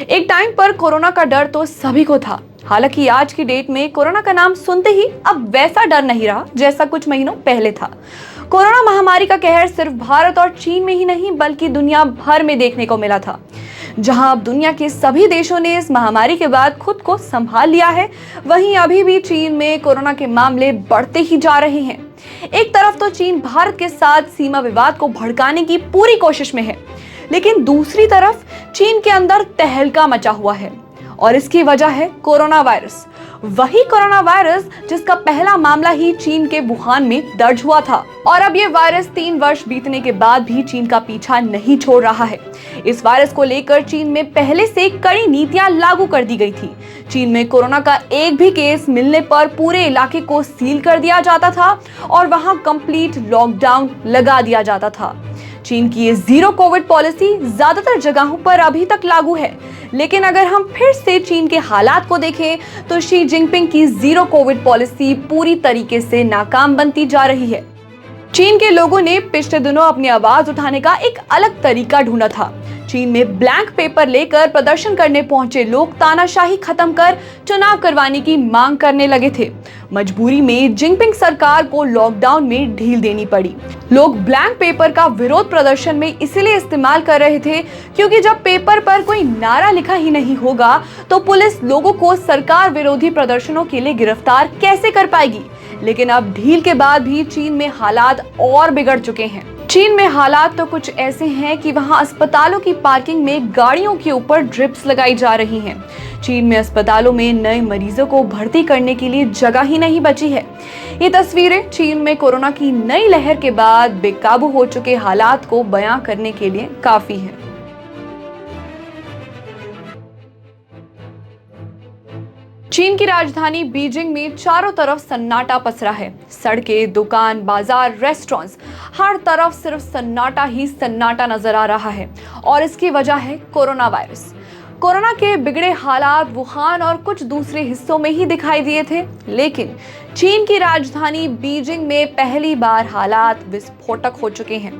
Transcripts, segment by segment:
एक टाइम पर कोरोना का डर तो सभी को था। हालांकि आज की डेट में कोरोना का नाम सुनते ही अब वैसा डर नहीं रहा जैसा कुछ महीनों पहले था। कोरोना महामारी का कहर सिर्फ भारत और चीन में ही नहीं बल्कि दुनिया भर में देखने को मिला था। जहां अब दुनिया के सभी देशों ने इस महामारी के बाद खुद को संभाल लिया है, वहीं अभी भी चीन में कोरोना के मामले बढ़ते ही जा रहे हैं। एक तरफ तो चीन भारत के साथ सीमा विवाद को भड़काने की पूरी कोशिश में है, लेकिन दूसरी तरफ चीन के अंदर तहलका मचा हुआ है और इसकी वजह है कोरोना वायरस। वही कोरोना वायरस जिसका पहला मामला ही चीन के वुहान में दर्ज हुआ था और अब ये वायरस 3 वर्ष बीतने के बाद भी चीन का पीछा नहीं छोड़ रहा है। इस वायरस को लेकर चीन में पहले से कड़ी नीतियां लागू कर दी गई थी। चीन में कोरोना का एक भी केस मिलने पर पूरे इलाके को सील कर दिया जाता था और वहां कंप्लीट लॉकडाउन लगा दिया जाता था। चीन की ये जीरो कोविड पॉलिसी ज्यादातर जगहों पर अभी तक लागू है, लेकिन अगर हम फिर से चीन के हालात को देखें तो शी जिनपिंग की जीरो कोविड पॉलिसी पूरी तरीके से नाकाम बनती जा रही है। चीन के लोगों ने पिछले दिनों अपनी आवाज उठाने का एक अलग तरीका ढूंढा था। चीन में ब्लैंक पेपर लेकर प्रदर्शन करने पहुंचे लोग तानाशाही खत्म कर चुनाव करवाने की मांग करने लगे थे। मजबूरी में जिनपिंग सरकार को लॉकडाउन में ढील देनी पड़ी। लोग ब्लैंक पेपर का विरोध प्रदर्शन में इसलिए इस्तेमाल कर रहे थे क्योंकि जब पेपर पर कोई नारा लिखा ही नहीं होगा तो पुलिस लोगों को सरकार विरोधी प्रदर्शनों के लिए गिरफ्तार कैसे कर पाएगी। लेकिन अब ढील के बाद भी चीन में हालात और बिगड़ चुके हैं। चीन में हालात तो कुछ ऐसे हैं कि वहां अस्पतालों की पार्किंग में गाड़ियों के ऊपर ड्रिप्स लगाई जा रही हैं। चीन में अस्पतालों में नए मरीजों को भर्ती करने के लिए जगह ही नहीं बची है। ये तस्वीरें चीन में कोरोना की नई लहर के बाद बेकाबू हो चुके हालात को बयां करने के लिए काफी है। चीन की राजधानी बीजिंग में चारों तरफ सन्नाटा पसरा है। सड़कें, दुकान, बाजार, रेस्टोरेंट्स, हर तरफ सिर्फ सन्नाटा ही सन्नाटा नजर आ रहा है और इसकी वजह है कोरोना वायरस। कोरोना के बिगड़े हालात वुहान और कुछ दूसरे हिस्सों में ही दिखाई दिए थे, लेकिन चीन की राजधानी बीजिंग में पहली बार हालात विस्फोटक हो चुके हैं।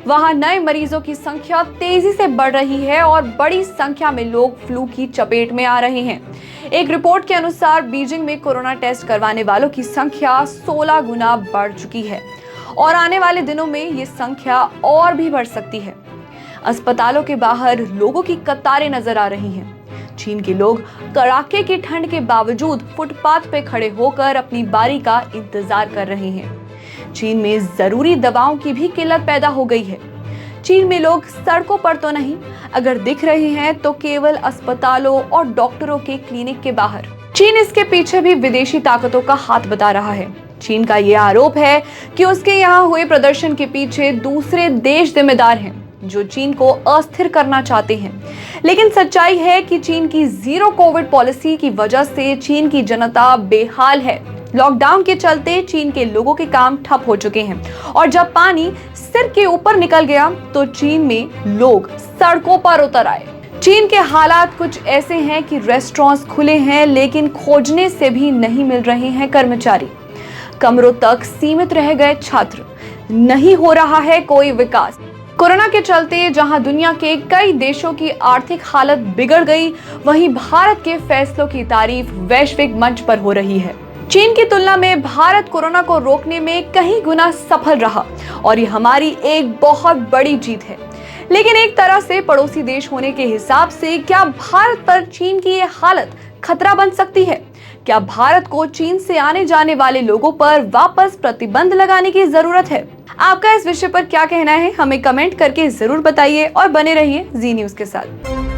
वहां नए मरीजों की संख्या तेजी से बढ़ रही है और बड़ी संख्या में लोग फ्लू की चपेट में आ रहे हैं। एक रिपोर्ट के अनुसार बीजिंग में कोरोना टेस्ट करवाने वालों की संख्या 16 गुना बढ़ चुकी है और आने वाले दिनों में ये संख्या और भी बढ़ सकती है। अस्पतालों के बाहर लोगों की कतारें नजर आ रही हैं। चीन के लोग कड़ाके की ठंड के बावजूद फुटपाथ पे खड़े होकर अपनी बारी का इंतजार कर रहे हैं। चीन में जरूरी दवाओं की भी किल्लत पैदा हो गई है। चीन में लोग सड़कों पर तो नहीं, अगर दिख रहे हैं तो केवल अस्पतालों और डॉक्टरों के क्लिनिक के बाहर। चीन इसके पीछे भी विदेशी ताकतों का हाथ बता रहा है। चीन का यह आरोप है कि उसके यहाँ हुए प्रदर्शन के पीछे दूसरे देश जिम्मेदार हैं जो चीन को अस्थिर करना चाहते हैं। लेकिन सच्चाई है कि चीन की जीरो कोविड पॉलिसी की वजह से चीन की जनता बेहाल है। लॉकडाउन के चलते चीन के लोगों के काम ठप हो चुके हैं और जब पानी सिर के ऊपर निकल गया तो चीन में लोग सड़कों पर उतर आए। चीन के हालात कुछ ऐसे हैं कि रेस्टोरेंट्स खुले हैं लेकिन खोजने से भी नहीं मिल रहे हैं कर्मचारी। कमरों तक सीमित रह गए छात्र। नहीं हो रहा है कोई विकास। कोरोना के चलते जहां दुनिया के कई देशों की आर्थिक हालत बिगड़ गई, वहीं भारत के फैसलों की तारीफ वैश्विक मंच पर हो रही है। चीन की तुलना में भारत कोरोना को रोकने में कई गुना सफल रहा और ये हमारी एक बहुत बड़ी जीत है। लेकिन एक तरह से पड़ोसी देश होने के हिसाब से क्या भारत पर चीन की ये हालत खतरा बन सकती है? क्या भारत को चीन से आने जाने वाले लोगों पर वापस प्रतिबंध लगाने की जरूरत है? आपका इस विषय पर क्या कहना है? हमें कमेंट करके जरूर बताइए और बने रहिए जी न्यूज़ के साथ।